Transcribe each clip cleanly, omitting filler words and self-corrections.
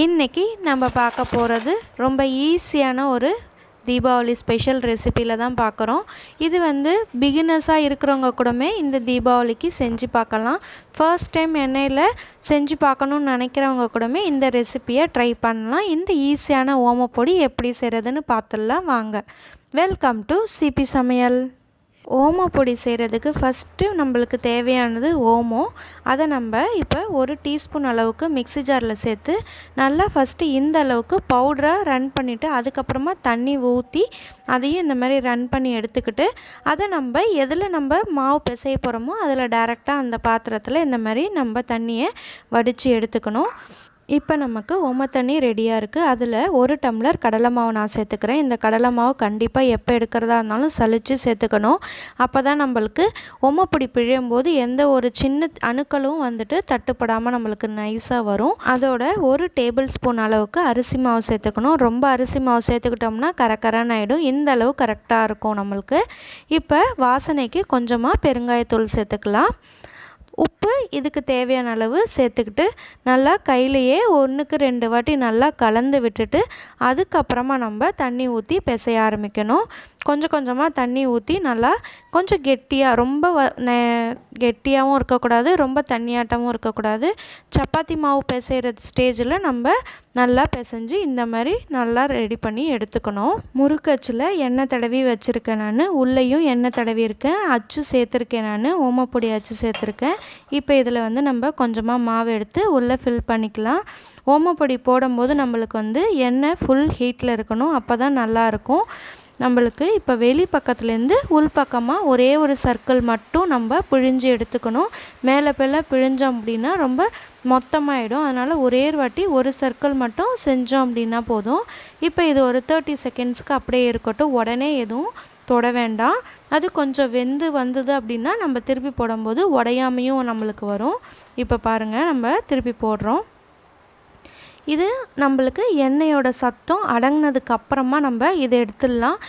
இன்றைக்கி நம்ம பார்க்க போகிறது ரொம்ப ஈஸியான ஒரு தீபாவளி ஸ்பெஷல் ரெசிப்பியில் தான் பார்க்குறோம். இது பிகினர்ஸாக இருக்கிறவங்க கூடமே இந்த தீபாவளிக்கு செஞ்சு பார்க்கலாம். ஃபர்ஸ்ட் டைம் எண்ணெயில் செஞ்சு பார்க்கணுன்னு நினைக்கிறவங்க கூடமே இந்த ரெசிப்பியை ட்ரை பண்ணலாம். இந்த ஈஸியான ஓமப்பொடி எப்படி செய்கிறதுன்னு பார்த்துடலாம் வாங்க. வெல்கம் டு சிபி சமையல். ஓமப்பொடி செய்கிறதுக்கு ஃபஸ்ட்டு நம்மளுக்கு தேவையானது ஓமம். அதை நம்ம இப்போ 1 டீஸ்பூன் அளவுக்கு மிக்ஸி ஜாரில் சேர்த்து நல்லா ஃபஸ்ட்டு இந்த அளவுக்கு பவுடராக ரன் பண்ணிவிட்டு அதுக்கப்புறமா தண்ணி ஊற்றி அதையும் இந்த மாதிரி ரன் பண்ணி எடுத்துக்கிட்டு அதை நம்ம எதில் நம்ம மாவு பிசைய போகிறோமோ அதில் டைரெக்டாக அந்த பாத்திரத்தில் இந்த மாதிரி நம்ம தண்ணியை வடித்து எடுத்துக்கணும். இப்போ நமக்கு ஓம தண்ணி ரெடியாக இருக்குது. அதில் 1 டம்ளர் கடலை மாவு நான் சேர்த்துக்கிறேன். இந்த கடலை மாவு கண்டிப்பாக எப்போ எடுக்கிறதா இருந்தாலும் சலித்து சேர்த்துக்கணும். அப்போ தான் நம்மளுக்கு ஓமப்பொடி பிழியும் போது எந்த ஒரு சின்ன அணுக்களும் தட்டுப்படாமல் நம்மளுக்கு நைஸாக வரும். அதோட 1 டேபிள் ஸ்பூன் அளவுக்கு அரிசி மாவு சேர்த்துக்கணும். ரொம்ப அரிசி மாவு சேர்த்துக்கிட்டோம்னா கரகரன்னு ஆகிடும். இந்த அளவு கரெக்டாக இருக்கும் நம்மளுக்கு. இப்போ வாசனைக்கு கொஞ்சமாக பெருங்காயத்தூள் சேர்த்துக்கலாம். உப்பு இதுக்கு தேவையான அளவு சேர்த்துக்கிட்டு நல்லா கையிலையே 1க்கு 2 வாட்டி நல்லா கலந்து விட்டுட்டு அதுக்கப்புறமா நம்ம தண்ணி ஊற்றி பிசைய ஆரம்பிக்கணும். கொஞ்சம் கொஞ்சமாக தண்ணி ஊற்றி நல்லா கொஞ்சம் கெட்டியாக, ரொம்ப கெட்டியாகவும் இருக்கக்கூடாது, ரொம்ப தண்ணியாட்டமும் இருக்கக்கூடாது. சப்பாத்தி மாவு பிசைகிற ஸ்டேஜில் நம்ம நல்லா பிசைஞ்சு இந்த மாதிரி நல்லா ரெடி பண்ணி எடுத்துக்கணும். முறுக்கச்சில் எண்ணெய் தடவி வச்சுருக்கேன் நான். உள்ளேயும் எண்ணெய் தடவி இருக்கேன். அச்சு சேர்த்துருக்கேன் நான். ஓமப்பொடி அச்சு சேர்த்துருக்கேன். இப்போ இதில் நம்ம கொஞ்சமாக மாவு எடுத்து உள்ளே ஃபில் பண்ணிக்கலாம். ஓமப்பொடி போடும்போது நம்மளுக்கு எண்ணெய் ஃபுல் ஹீட்டில் இருக்கணும். அப்போ தான் நல்லாயிருக்கும் நம்மளுக்கு. இப்போ வெளி பக்கத்துலேருந்து உள் பக்கமாக ஒரே ஒரு சர்க்கிள் மட்டும் நம்ம பிழிஞ்சு எடுத்துக்கணும். மேலே பிழிஞ்சோம் அப்படின்னா ரொம்ப மொத்தமாகிடும். அதனால் ஒரே வாட்டி ஒரு சர்க்கிள் மட்டும் செஞ்சோம் அப்படின்னா போதும். இப்போ இது ஒரு 30 செகண்ட்ஸ்க்கு அப்படியே இருக்கட்டும். உடனே எதுவும் தொட வேண்டாம். அது கொஞ்சம் வெந்து வந்தது அப்படின்னா நம்ம திருப்பி போடும்போது உடையாமையும் நம்மளுக்கு வரும். இப்போ பாருங்கள், நம்ம திருப்பி போடுறோம். இது நம்மளுக்கு எண்ணெயோட சத்தம் அடங்கினதுக்கு அப்புறமா நம்ம இதை எடுத்துடலாம்.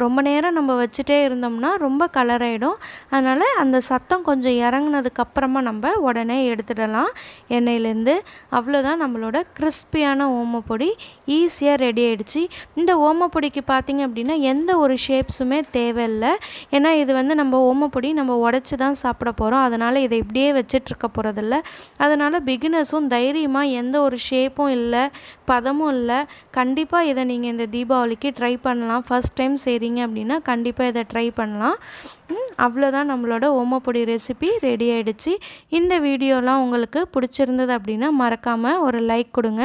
ரொம்ப நேரம் நம்ம வச்சுட்டே இருந்தோம்னா ரொம்ப கலர் ஆகிடும். அதனால் அந்த சத்தம் கொஞ்சம் இறங்கினதுக்கப்புறமா நம்ம உடனே எடுத்துடலாம் எண்ணெயிலேருந்து. அவ்வளோதான், நம்மளோட கிறிஸ்பியான ஓமப்பொடி ஈஸியாக ரெடி ஆகிடுச்சு. இந்த ஓமப்பொடிக்கு பார்த்திங்க அப்படின்னா எந்த ஒரு ஷேப்ஸுமே தேவையில்லை. ஏன்னா இது நம்ம ஓமப்பொடி நம்ம உடச்சி தான் சாப்பிட போகிறோம். அதனால் இதை இப்படியே வச்சிட்ருக்க போகிறதில்ல. அதனால் பிகினர்ஸும் தைரியமாக எந்த ஒரு ஷேப்பும் இல்லை, பதமும் இல்லை, கண்டிப்பாக இதை நீங்கள் இந்த தீபாவளிக்கு ட்ரை பண்ணலாம். ஃபஸ்ட் டைம் செய்கிறீங்க அப்படின்னா கண்டிப்பாக இதை ட்ரை பண்ணலாம். அவ்வளோதான், நம்மளோட ஓமப்பொடி ரெசிபி ரெடி ஆகிடுச்சு. இந்த வீடியோலாம் உங்களுக்கு பிடிச்சிருந்தது அப்படின்னா மறக்காமல் ஒரு லைக் கொடுங்க.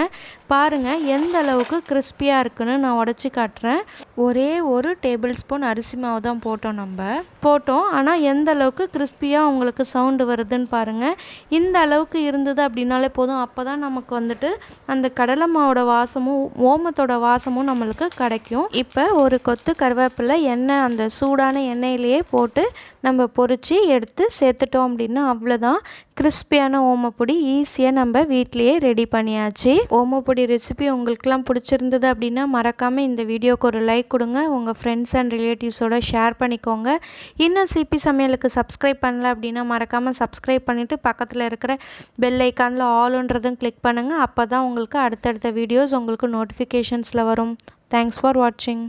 பாருங்கள் எந்த அளவுக்கு கிறிஸ்பியாக இருக்குன்னு நான் உடச்சி காட்டுறேன். ஒரே 1 டேபிள் ஸ்பூன் அரிசி மாவு தான் போட்டோம். ஆனால் எந்த அளவுக்கு கிறிஸ்பியாக உங்களுக்கு சவுண்டு வருதுன்னு பாருங்கள். இந்த அளவுக்கு இருந்தது அப்படின்னாலே போதும். அப்போ தான் நமக்கு அந்த கடலை மாவோட வாசமும் ஓமத்தோட வாசமும் நம்மளுக்கு கிடைக்கும். இப்போ ஒரு கொத்து கருவேப்பிலை எண்ணெய் அந்த சூடான எண்ணெயிலேயே போட்டு நம்ம பொரித்து எடுத்து சேர்த்துட்டோம் அப்படின்னா அவ்வளோதான், கிறிஸ்பியான ஓமப்பொடி ஈஸியாக நம்ம வீட்டிலையே ரெடி பண்ணியாச்சு. ஓமப்பொடி ரெசிபி உங்களுக்குலாம் பிடிச்சிருந்தது அப்படின்னா மறக்காமல் இந்த வீடியோக்கு ஒரு லைக் கொடுங்க. உங்கள் ஃப்ரெண்ட்ஸ் அண்ட் ரிலேட்டிவ்ஸோட ஷேர் பண்ணிக்கோங்க. இன்னும் சிபி சமையலுக்கு சப்ஸ்கிரைப் பண்ணல அப்படின்னா மறக்காமல் சப்ஸ்கிரைப் பண்ணிவிட்டு பக்கத்தில் இருக்கிற பெல் ஐக்கானில் ஆல்ன்றதும் கிளிக் பண்ணுங்கள். அப்போ தான் உங்களுக்கு அடுத்தடுத்த வீடியோஸ் உங்களுக்கு நோட்டிஃபிகேஷன்ஸில் வரும். தேங்க்ஸ் ஃபார் வாட்சிங்.